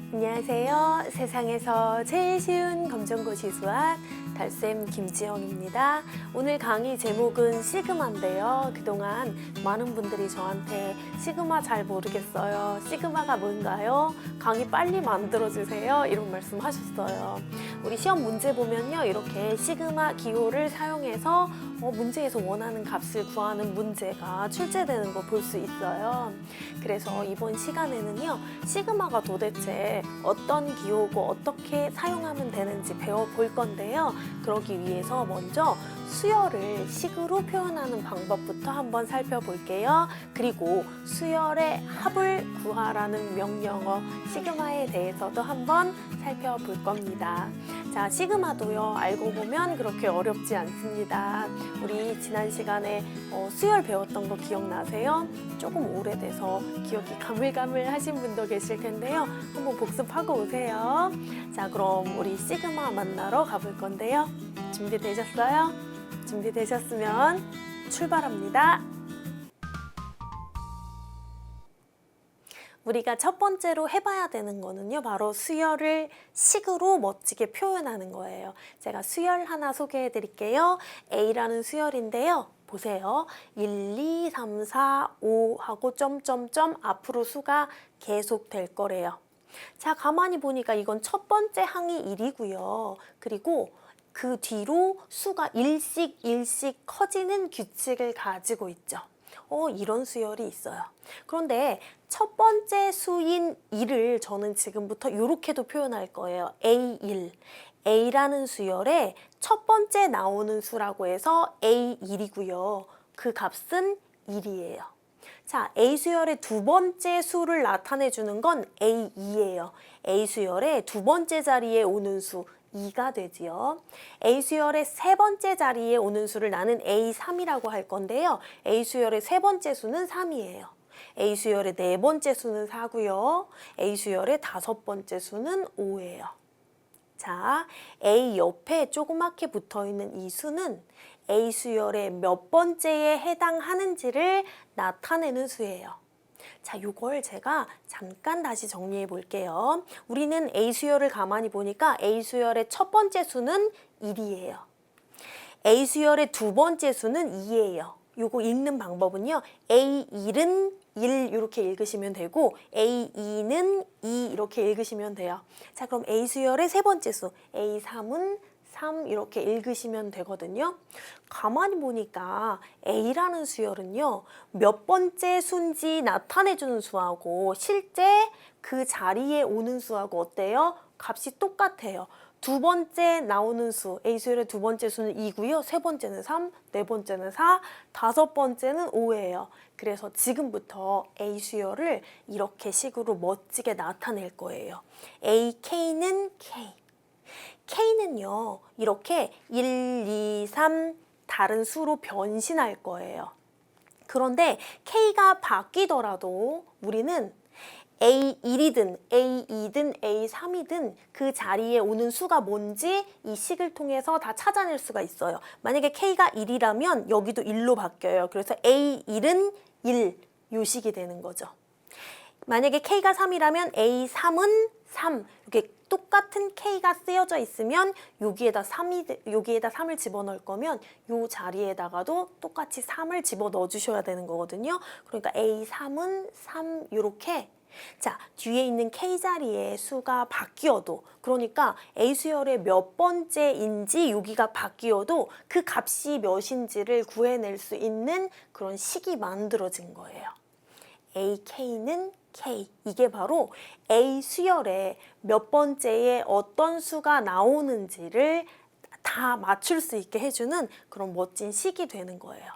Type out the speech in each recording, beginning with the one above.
안녕하세요. 세상에서 제일 쉬운 검정고시 수학 달쌤 김지영입니다. 오늘 강의 제목은 시그마인데요. 그동안 많은 분들이 저한테 시그마 잘 모르겠어요. 시그마가 뭔가요? 강의 빨리 만들어주세요. 이런 말씀 하셨어요. 우리 시험 문제 보면요. 이렇게 시그마 기호를 사용해서 문제에서 원하는 값을 구하는 문제가 출제되는 거 볼 수 있어요. 그래서 이번 시간에는요. 시그마가 도대체 어떤 기호고 어떻게 사용하면 되는지 배워볼 건데요. 그러기 위해서 먼저 수열을 식으로 표현하는 방법부터 한번 살펴볼게요. 그리고 수열의 합을 구하라는 명령어 시그마에 대해서도 한번 살펴볼 겁니다. 자, 시그마도요, 알고 보면 그렇게 어렵지 않습니다. 우리 지난 시간에 수열 배웠던 거 기억나세요? 조금 오래돼서 기억이 가물가물하신 분도 계실 텐데요. 한번 복습하고 오세요. 자, 그럼 우리 시그마 만나러 가볼 건데요. 준비되셨어요? 준비되셨으면 출발합니다. 우리가 첫 번째로 해봐야 되는 거는요, 바로 수열을 식으로 멋지게 표현하는 거예요. 제가 수열 하나 소개해 드릴게요. A라는 수열인데요. 보세요. 1, 2, 3, 4, 5 하고 점점점 앞으로 수가 계속 될 거래요. 자, 가만히 보니까 이건 첫 번째 항이 1이고요. 그리고 그 뒤로 수가 일씩 커지는 규칙을 가지고 있죠. 이런 수열이 있어요. 그런데 첫 번째 수인 1을 저는 지금부터 이렇게도 표현할 거예요. A1. A라는 수열에 첫 번째 나오는 수라고 해서 A1이고요. 그 값은 1이에요. 자, A 수열의 두 번째 수를 나타내 주는 건 A2예요. A 수열의 두 번째 자리에 오는 수 2가 되지요. A 수열의 세 번째 자리에 오는 수를 나는 A3이라고 할 건데요. A 수열의 세 번째 수는 3이에요. A 수열의 네 번째 수는 4고요. A 수열의 다섯 번째 수는 5예요. 자, A 옆에 조그맣게 붙어있는 이 수는 A 수열의 몇 번째에 해당하는지를 나타내는 수예요. 자, 요걸 제가 잠깐 다시 정리해 볼게요. 우리는 A 수열을 가만히 보니까 A 수열의 첫 번째 수는 1이에요. A 수열의 두 번째 수는 2예요. 요거 읽는 방법은요. A1은 1 이렇게 읽으시면 되고 A2는 2 이렇게 읽으시면 돼요. 자, 그럼 A 수열의 세 번째 수 A3은 3 이렇게 읽으시면 되거든요. 가만히 보니까 A라는 수열은요. 몇 번째 수인지 나타내주는 수하고 실제 그 자리에 오는 수하고 어때요? 값이 똑같아요. 두 번째 나오는 수, A 수열의 두 번째 수는 2고요. 세 번째는 3, 네 번째는 4, 다섯 번째는 5예요. 그래서 지금부터 A 수열을 이렇게 식으로 멋지게 나타낼 거예요. AK는 K. K는요, 이렇게 1, 2, 3 다른 수로 변신할 거예요. 그런데 K가 바뀌더라도 우리는 A1이든 A2든 A3이든 그 자리에 오는 수가 뭔지 이 식을 통해서 다 찾아낼 수가 있어요. 만약에 K가 1이라면 여기도 1로 바뀌어요. 그래서 A1은 1, 요 식이 되는 거죠. 만약에 K가 3이라면 A3은 3, 이렇게 똑같은 K가 쓰여져 있으면 여기에다 3을 집어넣을 거면 이 자리에다가도 똑같이 3을 집어넣어 주셔야 되는 거거든요. 그러니까 A3은 3 이렇게. 자, 뒤에 있는 K 자리에 수가 바뀌어도, 그러니까 A 수열의 몇 번째인지 여기가 바뀌어도 그 값이 몇인지를 구해낼 수 있는 그런 식이 만들어진 거예요. AK는 K. 이게 바로 A 수열에 몇 번째에 어떤 수가 나오는지를 다 맞출 수 있게 해주는 그런 멋진 식이 되는 거예요.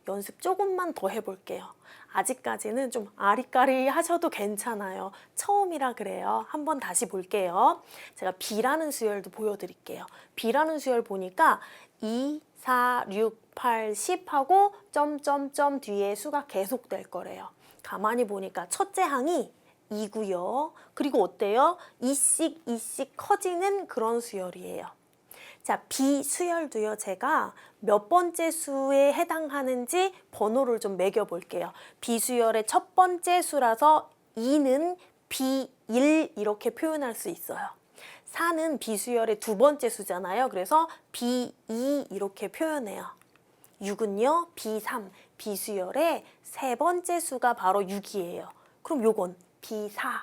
연습 조금만 더 해볼게요. 아직까지는 좀 아리까리 하셔도 괜찮아요. 처음이라 그래요. 한번 다시 볼게요. 제가 B라는 수열도 보여드릴게요. B라는 수열 보니까 2, 4, 6, 8, 10 하고 점점점 뒤에 수가 계속 될 거래요. 가만히 보니까 첫째 항이 2고요. 그리고 어때요? 이씩 커지는 그런 수열이에요. 자, B 수열도요. 제가 몇 번째 수에 해당하는지 번호를 좀 매겨 볼게요. B 수열의 첫 번째 수라서 2는 B1 이렇게 표현할 수 있어요. 4는 비수열의 두 번째 수잖아요. 그래서 B2 이렇게 표현해요. 6은요, B3, 비수열의 세 번째 수가 바로 6이에요. 그럼 요건 B4,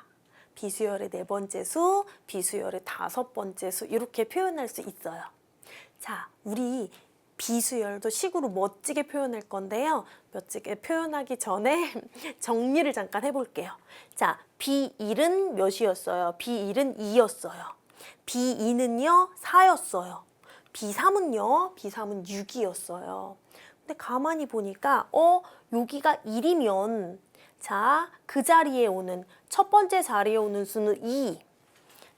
비수열의 네 번째 수, 비수열의 다섯 번째 수 이렇게 표현할 수 있어요. 자, 우리 비수열도 식으로 멋지게 표현할 건데요. 멋지게 표현하기 전에 정리를 잠깐 해볼게요. 자, B1은 몇이었어요? B1은 2였어요. B2는요, 4였어요. B3은요, B3은 6이었어요. 근데 가만히 보니까, 여기가 1이면, 자, 그 자리에 오는, 첫 번째 자리에 오는 수는 2.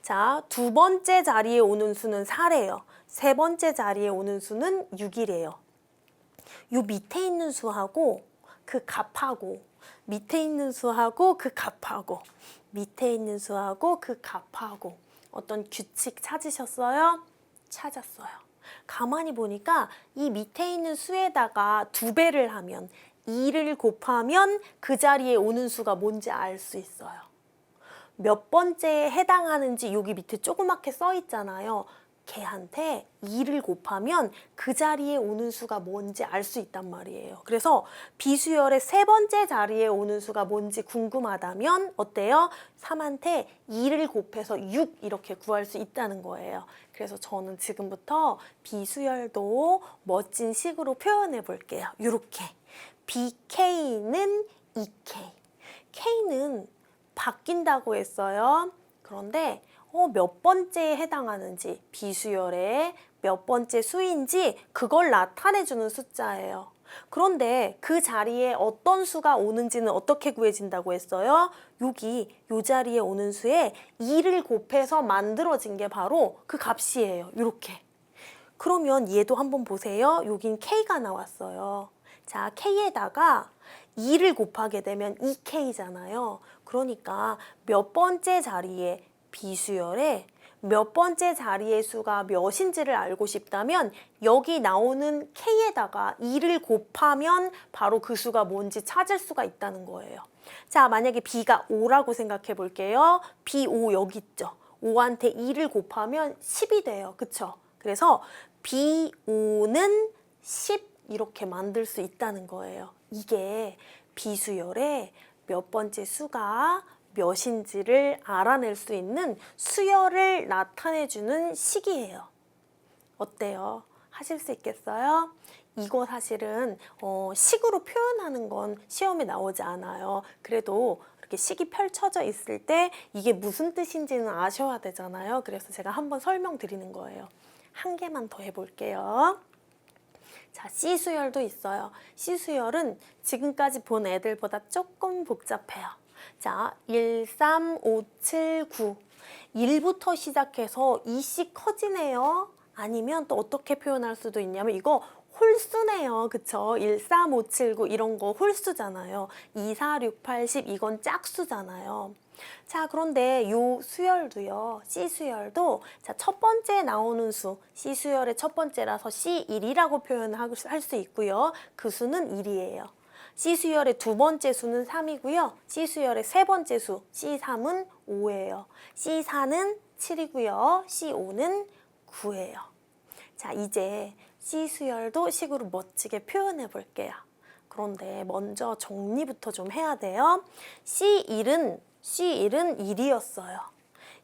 자, 두 번째 자리에 오는 수는 4래요. 세 번째 자리에 오는 수는 6이래요. 요 밑에 있는 수하고 그 값하고 밑에 있는 수하고 그 값하고 밑에 있는 수하고 그 값하고 어떤 규칙 찾으셨어요? 찾았어요. 가만히 보니까 이 밑에 있는 수에다가 2배를 하면 2를 곱하면 그 자리에 오는 수가 뭔지 알 수 있어요. 몇 번째에 해당하는지 여기 밑에 조그맣게 써 있잖아요. 걔한테 2를 곱하면 그 자리에 오는 수가 뭔지 알 수 있단 말이에요. 그래서 비수열의 세 번째 자리에 오는 수가 뭔지 궁금하다면 어때요? 3한테 2를 곱해서 6 이렇게 구할 수 있다는 거예요. 그래서 저는 지금부터 비수열도 멋진 식으로 표현해 볼게요. 이렇게 BK는 EK, K는 바뀐다고 했어요. 그런데 몇 번째에 해당하는지, 비수열의 몇 번째 수인지 그걸 나타내주는 숫자예요. 그런데 그 자리에 어떤 수가 오는지는 어떻게 구해진다고 했어요? 여기 요 자리에 오는 수에 2를 곱해서 만들어진 게 바로 그 값이에요. 이렇게. 그러면 얘도 한번 보세요. 여긴 K가 나왔어요. 자, K에다가 2를 곱하게 되면 2K잖아요. 그러니까 몇 번째 자리에 비수열에 몇 번째 자리의 수가 몇인지를 알고 싶다면 여기 나오는 K에다가 2를 곱하면 바로 그 수가 뭔지 찾을 수가 있다는 거예요. 자, 만약에 B가 5라고 생각해 볼게요. B5 여기 있죠. 5한테 2를 곱하면 10이 돼요. 그쵸? 그래서 B5는 10 이렇게 만들 수 있다는 거예요. 이게 비수열의 몇 번째 수가 몇인지를 알아낼 수 있는 수열을 나타내주는 식이에요. 어때요? 하실 수 있겠어요? 이거 사실은 식으로 표현하는 건 시험에 나오지 않아요. 그래도 이렇게 식이 펼쳐져 있을 때 이게 무슨 뜻인지는 아셔야 되잖아요. 그래서 제가 한번 설명드리는 거예요. 한 개만 더 해볼게요. 자, C수열도 있어요. C수열은 지금까지 본 애들보다 조금 복잡해요. 자, 1, 3, 5, 7, 9. 1부터 시작해서 2씩 커지네요. 아니면 또 어떻게 표현할 수도 있냐면 이거 홀수네요. 그쵸? 1, 3, 5, 7, 9 이런 거 홀수잖아요. 2, 4, 6, 8, 10 이건 짝수잖아요. 자, 그런데 요 수열도요. C수열도 자, 첫 번째 나오는 수, C수열의 첫 번째라서 C1이라고 표현할 수 있고요. 그 수는 1이에요. C수열의 두 번째 수는 3이고요. C수열의 세 번째 수, C3은 5예요. C4는 7이고요. C5는 9예요. 자, 이제 C수열도 식으로 멋지게 표현해 볼게요. 그런데 먼저 정리부터 좀 해야 돼요. C1은 1이었어요.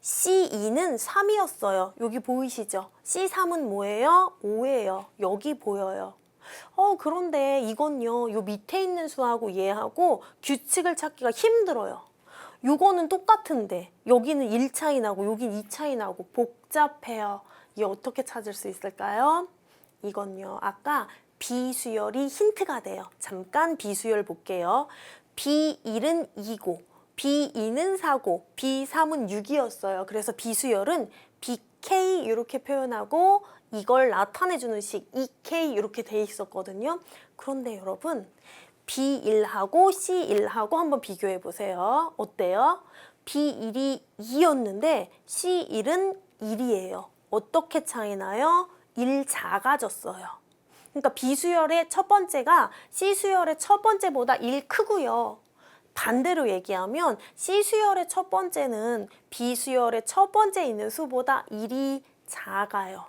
C2는 3이었어요. 여기 보이시죠? C3은 뭐예요? 5예요. 여기 보여요. 그런데 이건요, 요 밑에 있는 수하고 얘하고 규칙을 찾기가 힘들어요. 요거는 똑같은데 여기는 1 차이 나고 여긴 2 차이 나고 복잡해요. 이게 어떻게 찾을 수 있을까요? 이건요, 아까 비수열이 힌트가 돼요. 잠깐 비수열 볼게요. B1은 2고 B2는 4고 B3은 6이었어요. 그래서 비수열은 BK 이렇게 표현하고 이걸 나타내주는 식 EK 이렇게 돼 있었거든요. 그런데 여러분 B1하고 C1하고 한번 비교해 보세요. 어때요? B1이 2였는데 C1은 1이에요. 어떻게 차이 나요? 1 작아졌어요. 그러니까 비수열의 첫 번째가 C수열의 첫 번째보다 1 크고요. 반대로 얘기하면 C 수열의 첫 번째는 B 수열의 첫 번째 있는 수보다 1이 작아요.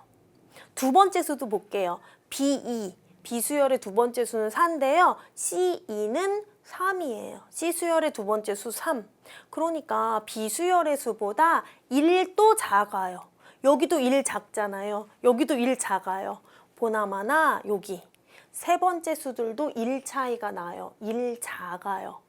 두 번째 수도 볼게요. B2, B 수열의 두 번째 수는 4인데요. C2는 3이에요. C 수열의 두 번째 수 3. 그러니까 B 수열의 수보다 1도 작아요. 여기도 1 작잖아요. 여기도 1 작아요. 보나마나 여기 세 번째 수들도 1 차이가 나요. 1 작아요.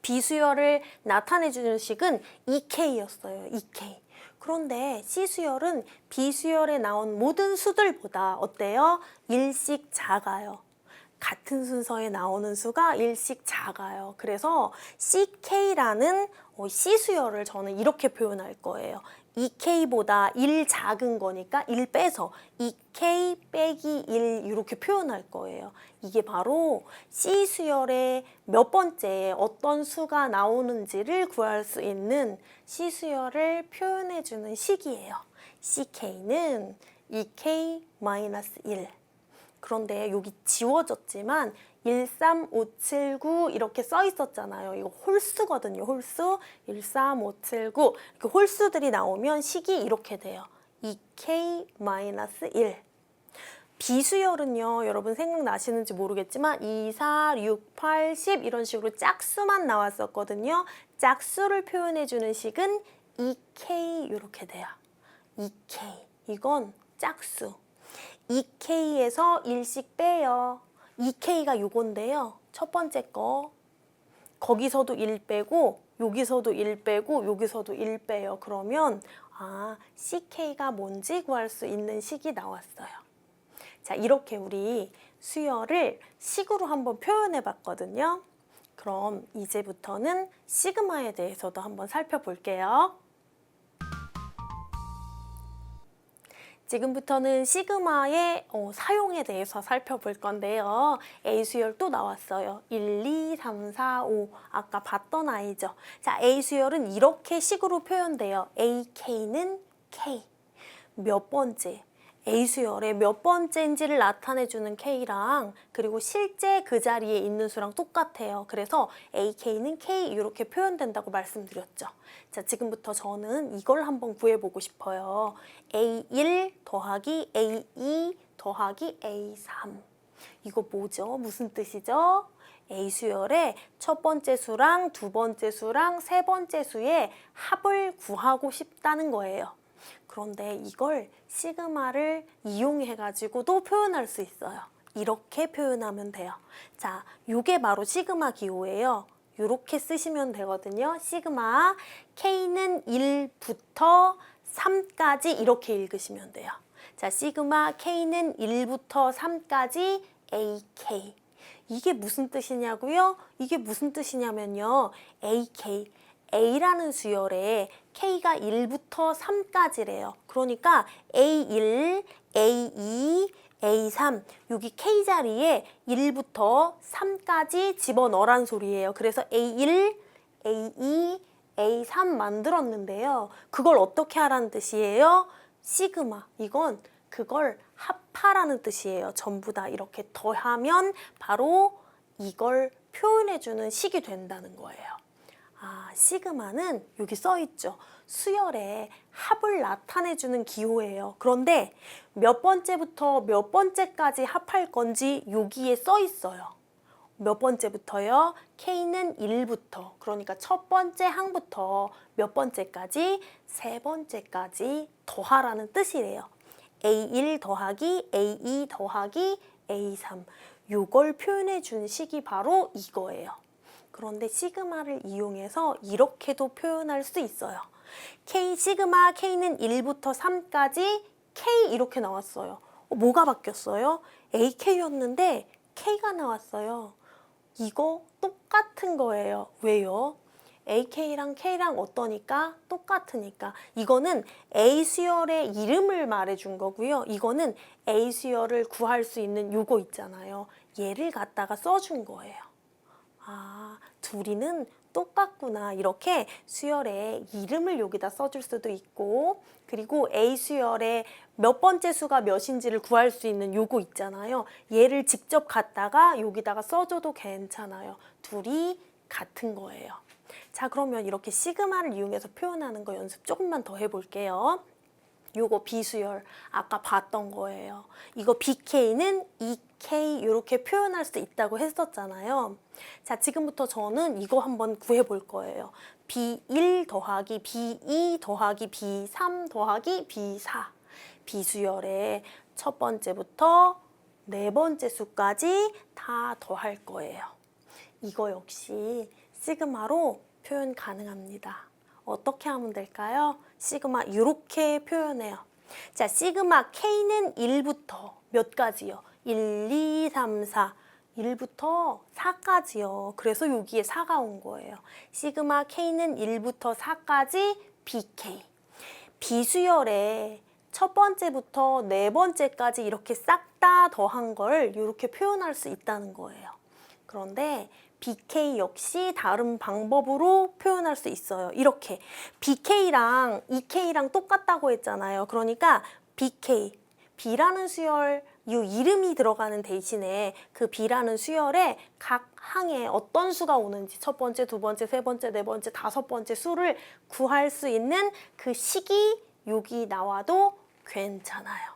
B수열을 나타내주는 식은 EK였어요. EK. 그런데 C수열은 B수열에 나온 모든 수들보다 어때요? 1씩 작아요. 같은 순서에 나오는 수가 1씩 작아요. 그래서 CK라는 C수열을 저는 이렇게 표현할 거예요. 2K보다 1 작은 거니까 1 빼서 2K 빼기 1 이렇게 표현할 거예요. 이게 바로 C수열의 몇 번째에 어떤 수가 나오는지를 구할 수 있는 C수열을 표현해주는 식이에요. CK는 2K-1. 그런데 여기 지워졌지만 13579 이렇게 써 있었잖아요. 이거 홀수거든요. 홀수 13579 이렇게 홀수들이 나오면 식이 이렇게 돼요. 2K-1. B수열은요. 여러분 생각나시는지 모르겠지만 2, 4, 6, 8, 10 이런 식으로 짝수만 나왔었거든요. 짝수를 표현해주는 식은 2K 이렇게 돼요. 2K. 이건 짝수. 2K에서 1씩 빼요. 2K가 요건데요. 첫 번째 거. 거기서도 1 빼고 여기서도 1 빼고 여기서도 1 빼요. 그러면 CK가 뭔지 구할 수 있는 식이 나왔어요. 자, 이렇게 우리 수열을 식으로 한번 표현해 봤거든요. 그럼 이제부터는 시그마에 대해서도 한번 살펴볼게요. 지금부터는 시그마의 사용에 대해서 살펴볼 건데요. A수열 또 나왔어요. 1, 2, 3, 4, 5. 아까 봤던 아이죠. 자, A수열은 이렇게 식으로 표현돼요. AK는 K. 몇 번째? A수열의 몇 번째인지를 나타내주는 K랑 그리고 실제 그 자리에 있는 수랑 똑같아요. 그래서 AK는 K 이렇게 표현된다고 말씀드렸죠. 자, 지금부터 저는 이걸 한번 구해보고 싶어요. A1 더하기 A2 더하기 A3. 이거 뭐죠? 무슨 뜻이죠? A수열의 첫 번째 수랑 두 번째 수랑 세 번째 수의 합을 구하고 싶다는 거예요. 그런데 이걸 시그마를 이용해가지고도 표현할 수 있어요. 이렇게 표현하면 돼요. 자, 요게 바로 시그마 기호예요. 이렇게 쓰시면 되거든요. 시그마 K는 1부터 3까지 이렇게 읽으시면 돼요. 자, 시그마 K는 1부터 3까지 AK. 이게 무슨 뜻이냐고요? 이게 무슨 뜻이냐면요. AK. A라는 수열에 K가 1부터 3까지래요. 그러니까 A1, A2, A3 여기 K 자리에 1부터 3까지 집어넣으란 소리예요. 그래서 A1, A2, A3 만들었는데요. 그걸 어떻게 하라는 뜻이에요? 시그마. 이건 그걸 합하라는 뜻이에요. 전부 다 이렇게 더하면 바로 이걸 표현해주는 식이 된다는 거예요. 시그마는 여기 써있죠. 수열의 합을 나타내주는 기호예요. 그런데 몇 번째부터 몇 번째까지 합할 건지 여기에 써있어요. 몇 번째부터요? K는 1부터, 그러니까 첫 번째 항부터 몇 번째까지? 세 번째까지 더하라는 뜻이래요. A1 더하기 A2 더하기 A3. 요걸 표현해 준 식이 바로 이거예요. 그런데 시그마를 이용해서 이렇게도 표현할 수 있어요. K 시그마 K는 1부터 3까지 K 이렇게 나왔어요. 뭐가 바뀌었어요? AK였는데 K가 나왔어요. 이거 똑같은 거예요. 왜요? AK랑 K랑 어떠니까? 똑같으니까. 이거는 A수열의 이름을 말해준 거고요. 이거는 A수열을 구할 수 있는 요거 있잖아요. 얘를 갖다가 써준 거예요. 둘이는 똑같구나. 이렇게 수열의 이름을 여기다 써줄 수도 있고, 그리고 A수열의 몇 번째 수가 몇인지를 구할 수 있는 요거 있잖아요. 얘를 직접 갖다가 여기다가 써줘도 괜찮아요. 둘이 같은 거예요. 자, 그러면 이렇게 시그마를 이용해서 표현하는 거 연습 조금만 더 해볼게요. 요거 비수열 아까 봤던 거예요. 이거 BK는 EK 이렇게 표현할 수 있다고 했었잖아요. 자, 지금부터 저는 이거 한번 구해볼 거예요. B1 더하기 B2 더하기 B3 더하기 B4 비수열의 첫 번째부터 네 번째 수까지 다 더할 거예요. 이거 역시 시그마로 표현 가능합니다. 어떻게 하면 될까요? 시그마 이렇게 표현해요. 자, 시그마 K는 1부터 몇 가지요? 1, 2, 3, 4. 1부터 4까지요. 그래서 여기에 4가 온 거예요. 시그마 K는 1부터 4까지 BK. 비수열의 첫 번째부터 네 번째까지 이렇게 싹 다 더한 걸 이렇게 표현할 수 있다는 거예요. 그런데 BK 역시 다른 방법으로 표현할 수 있어요. 이렇게 BK랑 EK랑 똑같다고 했잖아요. 그러니까 BK, B라는 수열 이 이름이 들어가는 대신에 그 B라는 수열에 각 항에 어떤 수가 오는지 첫 번째, 두 번째, 세 번째, 네 번째, 다섯 번째 수를 구할 수 있는 그 식이 여기 나와도 괜찮아요.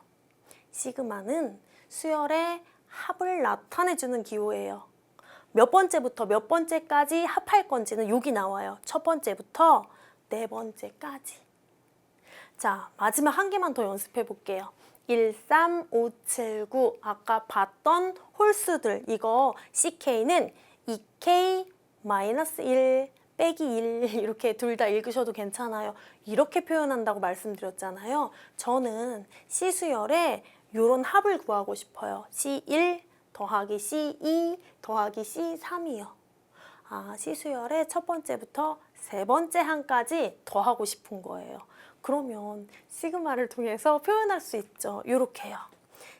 시그마는 수열의 합을 나타내주는 기호예요. 몇 번째부터 몇 번째까지 합할 건지는 여기 나와요. 첫 번째부터 네 번째까지. 자, 마지막 한 개만 더 연습해 볼게요. 1, 3, 5, 7, 9 아까 봤던 홀수들 이거 CK는 2K 마이너스 1 빼기 1 이렇게 둘 다 읽으셔도 괜찮아요. 이렇게 표현한다고 말씀드렸잖아요. 저는 C수열에 이런 합을 구하고 싶어요. C1 더하기 C2 더하기 C3이요. 아, C수열의 첫 번째부터 세 번째 항까지 더하고 싶은 거예요. 그러면 시그마를 통해서 표현할 수 있죠. 이렇게요.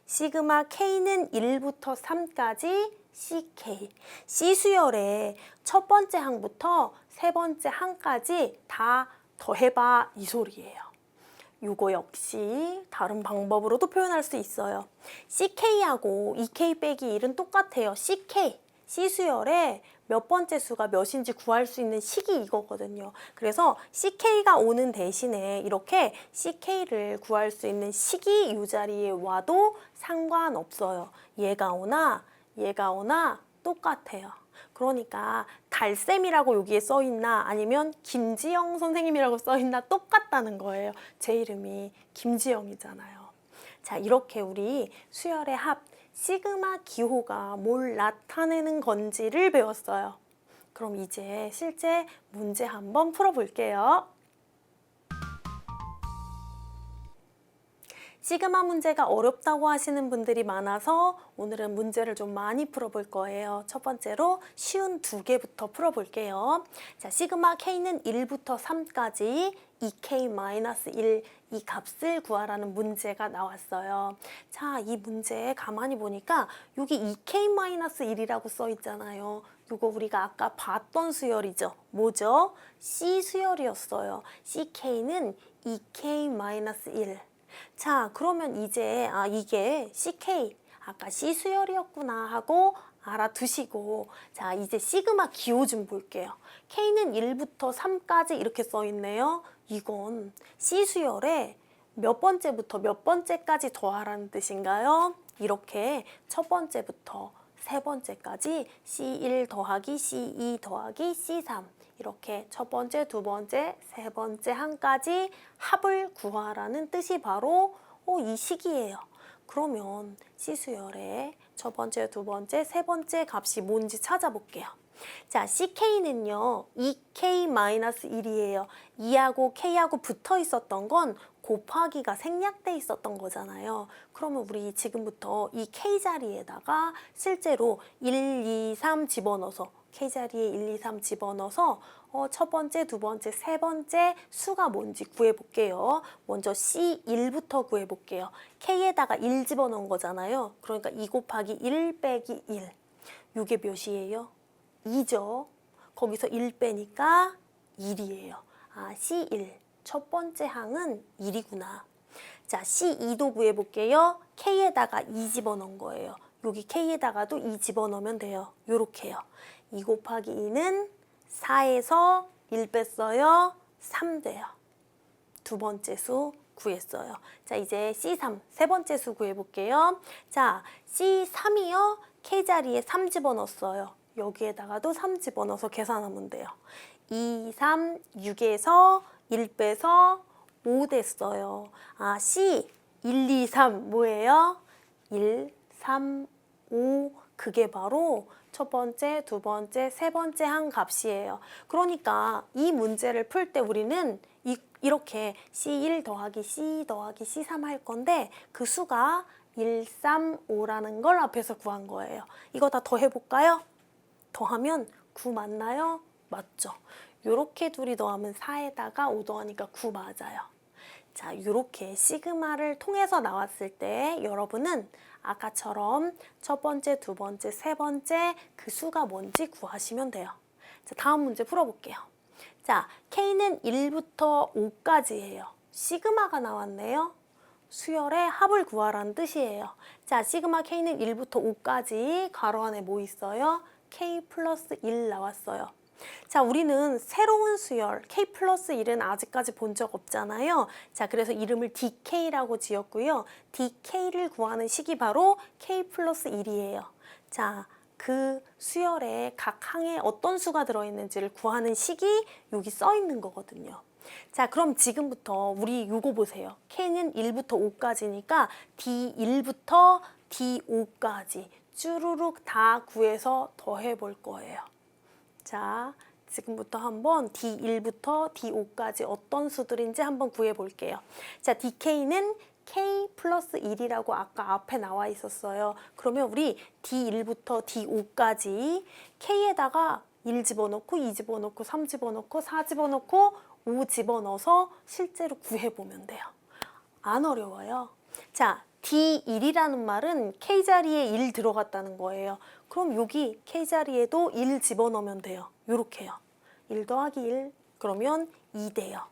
시그마 K는 1부터 3까지 CK. C수열의 첫 번째 항부터 세 번째 항까지 다 더해봐 이 소리예요. 요거 역시 다른 방법으로도 표현할 수 있어요. CK하고 EK 빼기 1은 똑같아요. CK, C수열의 몇 번째 수가 몇인지 구할 수 있는 식이 이거거든요. 그래서 CK가 오는 대신에 이렇게 CK를 구할 수 있는 식이 이 자리에 와도 상관없어요. 얘가 오나 똑같아요. 그러니까 달쌤이라고 여기에 써있나 아니면 김지영 선생님이라고 써있나 똑같다는 거예요. 제 이름이 김지영이잖아요. 자, 이렇게 우리 수열의 합 시그마 기호가 뭘 나타내는 건지를 배웠어요. 그럼 이제 실제 문제 한번 풀어볼게요. 시그마 문제가 어렵다고 하시는 분들이 많아서 오늘은 문제를 좀 많이 풀어볼 거예요. 첫 번째로 쉬운 두 개부터 풀어볼게요. 자, 시그마 K는 1부터 3까지 2K-1 이 값을 구하라는 문제가 나왔어요. 자, 이 문제 가만히 보니까 여기 2K-1이라고 써 있잖아요. 이거 우리가 아까 봤던 수열이죠. 뭐죠? C수열이었어요. CK는 2K-1. 자, 그러면 이제 이게 CK, 아까 C수열이었구나 하고 알아두시고 자, 이제 시그마 기호 좀 볼게요. K는 1부터 3까지 이렇게 써 있네요. 이건 C수열에 몇 번째부터 몇 번째까지 더하라는 뜻인가요? 이렇게 첫 번째부터 세 번째까지 C1 더하기 C2 더하기 C3 이렇게 첫 번째, 두 번째, 세 번째 항까지 합을 구하라는 뜻이 바로 이 식이에요. 그러면 C수열의 첫 번째, 두 번째, 세 번째 값이 뭔지 찾아볼게요. 자, CK는요, 2K-1이에요. 2하고 K하고 붙어 있었던 건 곱하기가 생략돼 있었던 거잖아요. 그러면 우리 지금부터 이 K 자리에다가 실제로 1, 2, 3 집어넣어서 K 자리에 1, 2, 3 집어넣어서 첫 번째, 두 번째, 세 번째 수가 뭔지 구해볼게요. 먼저 C1부터 구해볼게요. K에다가 1 집어넣은 거잖아요. 그러니까 2 곱하기 1 빼기 1. 이게 몇이에요? 2죠. 거기서 1 빼니까 1이에요. 아, C1. 첫 번째 항은 1이구나. 자, C2도 구해볼게요. K에다가 2 집어넣은 거예요. 여기 K에다가도 2 집어넣으면 돼요. 요렇게요. 2 곱하기 2는 4에서 1 뺐어요. 3 돼요. 두 번째 수 구했어요. 자, 이제 C3 세 번째 수 구해볼게요. 자, C3이요. K자리에 3 집어넣었어요. 여기에다가도 3 집어넣어서 계산하면 돼요. 2, 3, 6에서 1 빼서 5 됐어요. 아, C 1, 2, 3 뭐예요? 1, 3, 5 그게 바로 첫 번째, 두 번째, 세 번째 한 값이에요. 그러니까 이 문제를 풀 때 우리는 이렇게 C1 더하기 C 더하기 C3 할 건데 그 수가 1, 3, 5라는 걸 앞에서 구한 거예요. 이거 다 더해볼까요? 더하면 9 맞나요? 맞죠. 요렇게 둘이 더하면 4에다가 5 더하니까 9 맞아요. 자, 이렇게 시그마를 통해서 나왔을 때 여러분은 아까처럼 첫 번째, 두 번째, 세 번째 그 수가 뭔지 구하시면 돼요. 자, 다음 문제 풀어볼게요. 자, K는 1부터 5까지예요. 시그마가 나왔네요. 수열의 합을 구하라는 뜻이에요. 자, 시그마 K는 1부터 5까지 가로 안에 뭐 있어요? K 플러스 1 나왔어요. 자, 우리는 새로운 수열 K 플러스 1은 아직까지 본 적 없잖아요. 자, 그래서 이름을 DK라고 지었고요. DK를 구하는 식이 바로 K 플러스 1이에요. 자, 그 수열에 각 항에 어떤 수가 들어있는지를 구하는 식이 여기 써 있는 거거든요. 자, 그럼 지금부터 우리 요거 보세요. K는 1부터 5까지니까 D1부터 D5까지 쭈루룩 다 구해서 더해 볼 거예요. 자, 지금부터 한번 D1부터 D5까지 어떤 수들인지 한번 구해 볼게요. 자, DK는 K 플러스 1이라고 아까 앞에 나와 있었어요. 그러면 우리 D1부터 D5까지 K에다가 1 집어넣고 2 집어넣고 3 집어넣고 4 집어넣고 5 집어넣어서 실제로 구해보면 돼요. 안 어려워요. 자, D1이라는 말은 K자리에 1 들어갔다는 거예요. 그럼 여기 K자리에도 1 집어넣으면 돼요. 요렇게요. 1 더하기 1 그러면 2 돼요.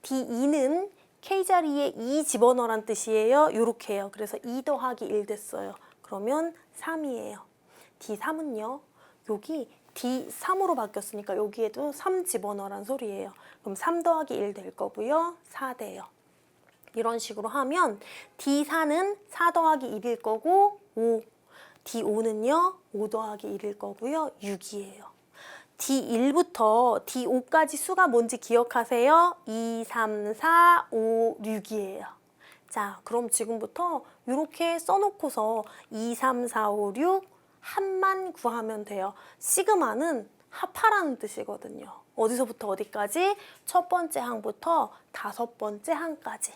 D2는 K자리에 2 집어넣으란 뜻이에요. 요렇게요. 그래서 2 더하기 1 됐어요. 그러면 3이에요. D3은요. 여기 D3으로 바뀌었으니까 여기에도 3 집어넣으란 소리예요. 그럼 3 더하기 1 될 거고요. 4 돼요. 이런 식으로 하면 D4는 4 더하기 1일 거고 5. D5는요. 5 더하기 1일 거고요. 6이에요. D1부터 D5까지 수가 뭔지 기억하세요? 2, 3, 4, 5, 6이에요. 자, 그럼 지금부터 이렇게 써놓고서 2, 3, 4, 5, 6 합만 구하면 돼요. 시그마는 합하라는 뜻이거든요. 어디서부터 어디까지? 첫 번째 항부터 다섯 번째 항까지.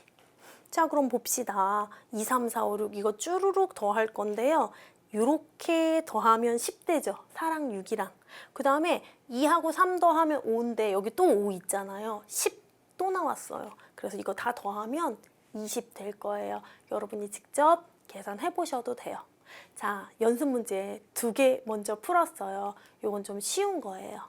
자, 그럼 봅시다. 2, 3, 4, 5, 6 이거 쭈루룩 더할 건데요. 이렇게 더하면 10대죠. 4랑 6이랑. 그 다음에 2하고 3 더하면 5인데 여기 또 5 있잖아요. 10 또 나왔어요. 그래서 이거 다 더하면 20 될 거예요. 여러분이 직접 계산해 보셔도 돼요. 자, 연습 문제 2개 먼저 풀었어요. 이건 좀 쉬운 거예요.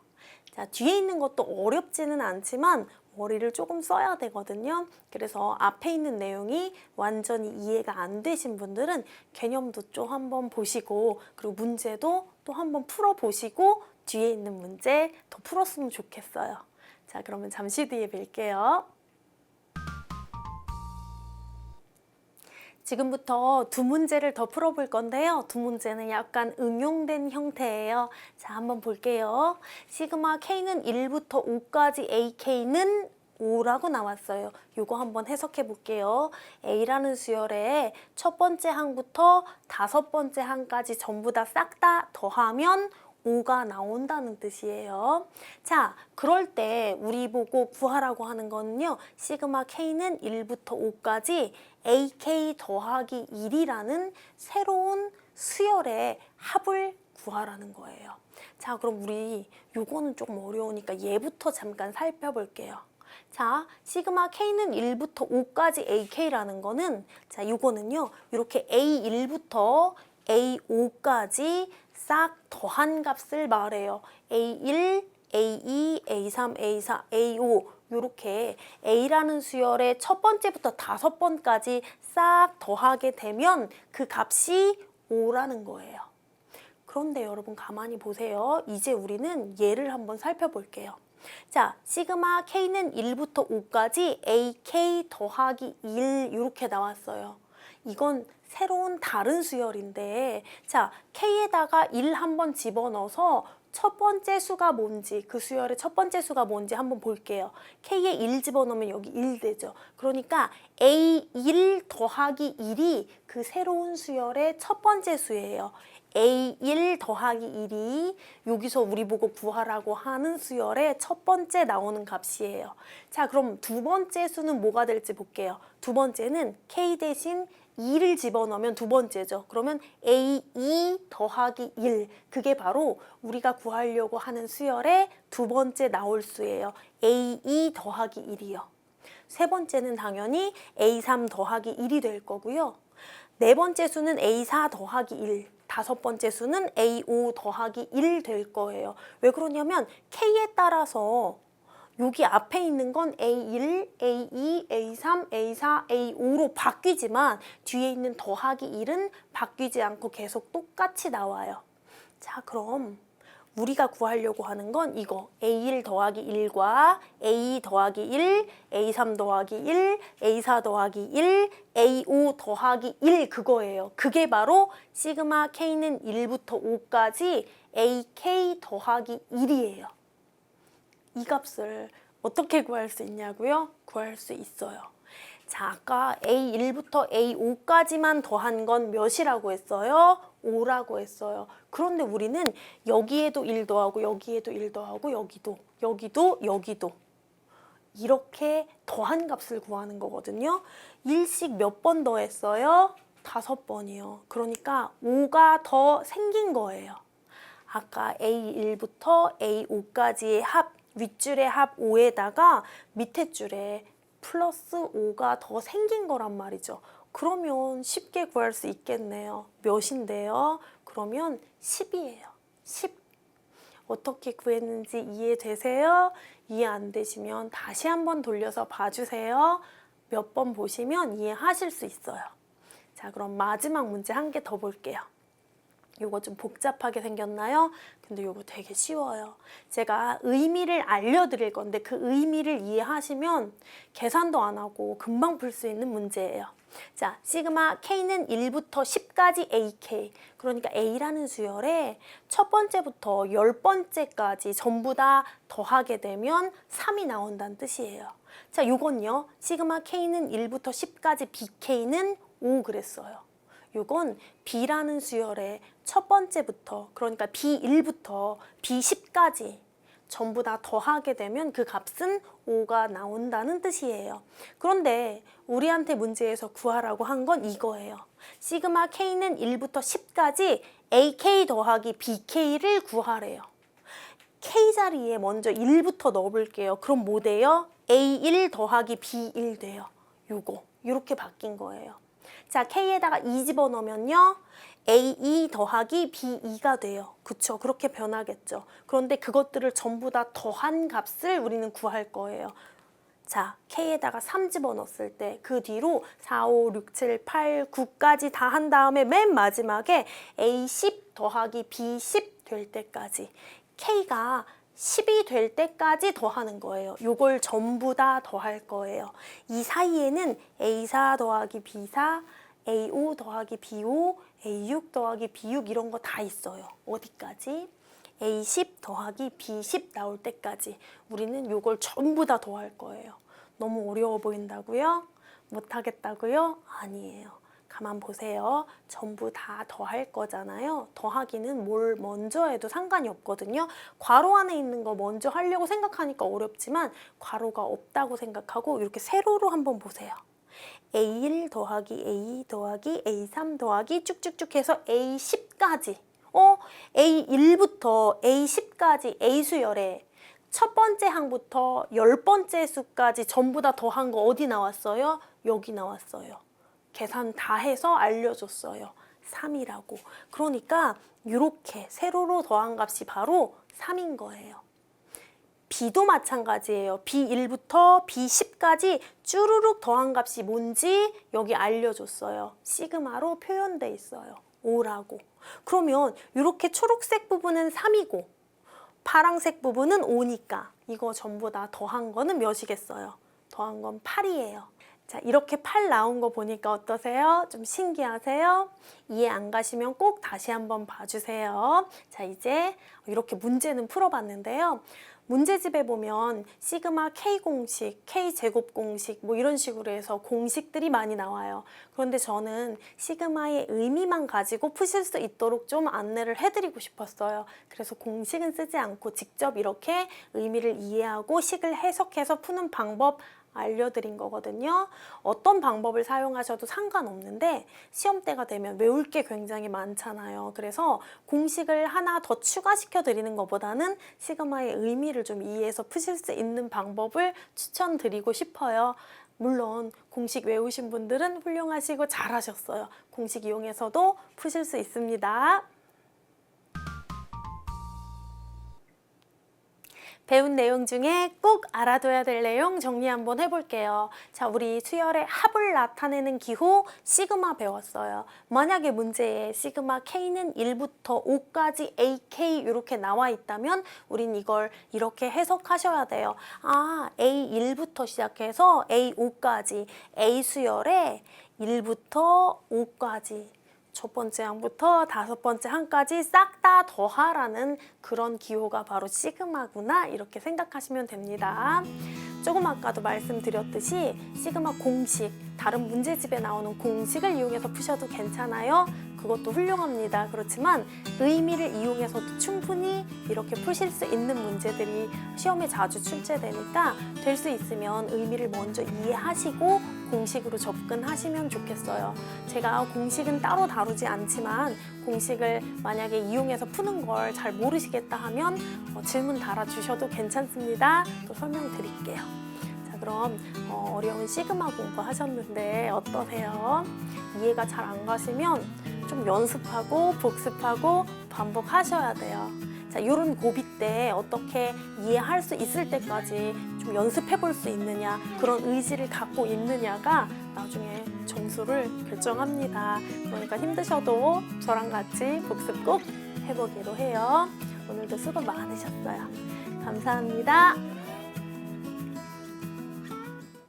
자, 뒤에 있는 것도 어렵지는 않지만 머리를 조금 써야 되거든요. 그래서 앞에 있는 내용이 완전히 이해가 안 되신 분들은 개념도 좀 한번 보시고 그리고 문제도 또 한번 풀어보시고 뒤에 있는 문제 더 풀었으면 좋겠어요. 자, 그러면 잠시 뒤에 뵐게요. 지금부터 두 문제를 더 풀어볼 건데요. 두 문제는 약간 응용된 형태예요. 자, 한번 볼게요. 시그마 K는 1부터 5까지 AK는 5라고 나왔어요. 요거 한번 해석해 볼게요. A라는 수열에 첫 번째 항부터 다섯 번째 항까지 전부 다 싹 다 더하면 5가 나온다는 뜻이에요. 자, 그럴 때 우리 보고 구하라고 하는 거는요. 시그마 K는 1부터 5까지 AK 더하기 1이라는 새로운 수열의 합을 구하라는 거예요. 자, 그럼 우리 요거는 조금 어려우니까 얘부터 잠깐 살펴볼게요. 자, 시그마 K는 1부터 5까지 AK라는 거는 자, 요거는요. 이렇게 A1부터 A5까지 싹 더한 값을 말해요. A1, A2, A3, A4, A5 이렇게 A라는 수열의 첫 번째부터 다섯 번까지 싹 더하게 되면 그 값이 5라는 거예요. 그런데 여러분 가만히 보세요. 이제 우리는 얘를 한번 살펴볼게요. 자, 시그마 K는 1부터 5까지 AK 더하기 1 이렇게 나왔어요. 이건 새로운 다른 수열인데, 자, K에다가 1 한번 집어넣어서 첫 번째 수가 뭔지, 그 수열의 첫 번째 수가 뭔지 한번 볼게요. K에 1 집어넣으면 여기 1 되죠. 그러니까 A1 더하기 1이 그 새로운 수열의 첫 번째 수예요. A1 더하기 1이 여기서 우리 보고 구하라고 하는 수열의 첫 번째 나오는 값이에요. 자, 그럼 두 번째 수는 뭐가 될지 볼게요. 두 번째는 K 대신 2를 집어넣으면 두 번째죠. 그러면 A2 더하기 1, 그게 바로 우리가 구하려고 하는 수열의 두 번째 나올 수예요. A2 더하기 1이요. 세 번째는 당연히 A3 더하기 1이 될 거고요. 네 번째 수는 A4 더하기 1, 다섯 번째 수는 A5 더하기 1 될 거예요. 왜 그러냐면 K에 따라서 여기 앞에 있는 건 A1, A2, A3, A4, A5로 바뀌지만 뒤에 있는 더하기 1은 바뀌지 않고 계속 똑같이 나와요. 자, 그럼 우리가 구하려고 하는 건 이거 A1 더하기 1과 A2 더하기 1, A3 더하기 1, A4 더하기 1, A5 더하기 1 그거예요. 그게 바로 시그마 K는 1부터 5까지 AK 더하기 1이에요. 이 값을 어떻게 구할 수 있냐고요? 구할 수 있어요. 자, 아까 A1부터 A5까지만 더한 건 몇이라고 했어요? 5라고 했어요. 그런데 우리는 여기에도 1 더하고 여기에도 1 더하고 여기도 이렇게 더한 값을 구하는 거거든요. 1씩 몇 번 더했어요? 5번이요. 그러니까 5가 더 생긴 거예요. 아까 A1부터 A5까지의 합, 윗줄의 합 5에다가 밑에 줄에 플러스 5가 더 생긴 거란 말이죠. 그러면 쉽게 구할 수 있겠네요. 몇인데요? 그러면 10이에요. 10. 어떻게 구했는지 이해되세요? 이해 안 되시면 다시 한번 돌려서 봐주세요. 몇 번 보시면 이해하실 수 있어요. 자, 그럼 마지막 문제 한 개 더 볼게요. 요거 좀 복잡하게 생겼나요? 근데 요거 되게 쉬워요. 제가 의미를 알려드릴 건데 그 의미를 이해하시면 계산도 안 하고 금방 풀 수 있는 문제예요. 자, 시그마 K는 1부터 10까지 AK. 그러니까 A라는 수열에 첫 번째부터 10번째까지 전부 다 더하게 되면 3이 나온다는 뜻이에요. 자, 요건요. 시그마 K는 1부터 10까지 BK는 5 그랬어요. 요건 B라는 수열의 첫 번째부터, 그러니까 B1부터 B10까지 전부 다 더하게 되면 그 값은 5가 나온다는 뜻이에요. 그런데 우리한테 문제에서 구하라고 한 건 이거예요. 시그마 K는 1부터 10까지 AK 더하기 BK를 구하래요. K 자리에 먼저 1부터 넣어볼게요. 그럼 뭐 돼요? A1 더하기 B1 돼요. 요거 이렇게 바뀐 거예요. 자, K에다가 2 집어넣으면요. A2 더하기 B2가 돼요. 그쵸? 그렇게 변하겠죠. 그런데 그것들을 전부 다 더한 값을 우리는 구할 거예요. 자, K에다가 3 집어넣었을 때 그 뒤로 4, 5, 6, 7, 8, 9까지 다 한 다음에 맨 마지막에 A10 더하기 B10 될 때까지 K가 10이 될 때까지 더하는 거예요. 요걸 전부 다 더할 거예요. 이 사이에는 A4 더하기 B4, A5 더하기 B5, A6 더하기 B6 이런 거 다 있어요. 어디까지? A10 더하기 B10 나올 때까지 우리는 요걸 전부 다 더할 거예요. 너무 어려워 보인다고요? 못하겠다고요? 아니에요. 가만 보세요. 전부 다 더할 거잖아요. 더하기는 뭘 먼저 해도 상관이 없거든요. 괄호 안에 있는 거 먼저 하려고 생각하니까 어렵지만 괄호가 없다고 생각하고 이렇게 세로로 한번 보세요. A1 더하기 A2 더하기 A3 더하기 쭉쭉쭉 해서 A10까지 A1부터 A10까지 A수열에 첫 번째 항부터 10번째 수까지 전부 다 더한 거 어디 나왔어요? 여기 나왔어요. 계산 다 해서 알려줬어요. 3이라고. 그러니까 이렇게 세로로 더한 값이 바로 3인 거예요. B도 마찬가지예요. B1부터 B10까지 쭈루룩 더한 값이 뭔지 여기 알려줬어요. 시그마로 표현돼 있어요. 5라고. 그러면 이렇게 초록색 부분은 3이고 파란색 부분은 5니까 이거 전부 다 더한 거는 몇이겠어요? 더한 건 8이에요. 자, 이렇게 8 나온 거 보니까 어떠세요? 좀 신기하세요? 이해 안 가시면 꼭 다시 한번 봐주세요. 자, 이제 이렇게 문제는 풀어봤는데요. 문제집에 보면 시그마 K 공식, K 제곱 공식 뭐 이런 식으로 해서 공식들이 많이 나와요. 그런데 저는 시그마의 의미만 가지고 푸실 수 있도록 좀 안내를 해드리고 싶었어요. 그래서 공식은 쓰지 않고 직접 이렇게 의미를 이해하고 식을 해석해서 푸는 방법 알려드린 거거든요. 어떤 방법을 사용하셔도 상관없는데 시험 때가 되면 외울 게 굉장히 많잖아요. 그래서 공식을 하나 더 추가시켜 드리는 것보다는 시그마의 의미를 좀 이해해서 푸실 수 있는 방법을 추천드리고 싶어요. 물론 공식 외우신 분들은 훌륭하시고 잘하셨어요. 공식 이용해서도 푸실 수 있습니다. 배운 내용 중에 꼭 알아둬야 될 내용 정리 한번 해볼게요. 자, 우리 수열의 합을 나타내는 기호 시그마 배웠어요. 만약에 문제에 시그마 K는 1부터 5까지 AK 이렇게 나와 있다면 우린 이걸 이렇게 해석하셔야 돼요. 아, A1부터 시작해서 A5까지 A 수열의 1부터 5까지 첫 번째 항부터 다섯 번째 항까지 싹 다 더하라는 그런 기호가 바로 시그마구나 이렇게 생각하시면 됩니다. 조금 아까도 말씀드렸듯이 시그마 공식, 다른 문제집에 나오는 공식을 이용해서 푸셔도 괜찮아요. 그것도 훌륭합니다. 그렇지만 의미를 이용해서도 충분히 이렇게 푸실 수 있는 문제들이 시험에 자주 출제되니까 될 수 있으면 의미를 먼저 이해하시고 공식으로 접근하시면 좋겠어요. 제가 공식은 따로 다루지 않지만 공식을 만약에 이용해서 푸는 걸 잘 모르시겠다 하면 질문 달아주셔도 괜찮습니다. 또 설명드릴게요. 자, 그럼 어려운 시그마 공부하셨는데 어떠세요? 이해가 잘 안 가시면 좀 연습하고 복습하고 반복하셔야 돼요. 자, 이런 고비 때 어떻게 이해할 수 있을 때까지 좀 연습해 볼 수 있느냐, 그런 의지를 갖고 있느냐가 나중에 점수를 결정합니다. 그러니까 힘드셔도 저랑 같이 복습 꼭 해보기로 해요. 오늘도 수고 많으셨어요. 감사합니다.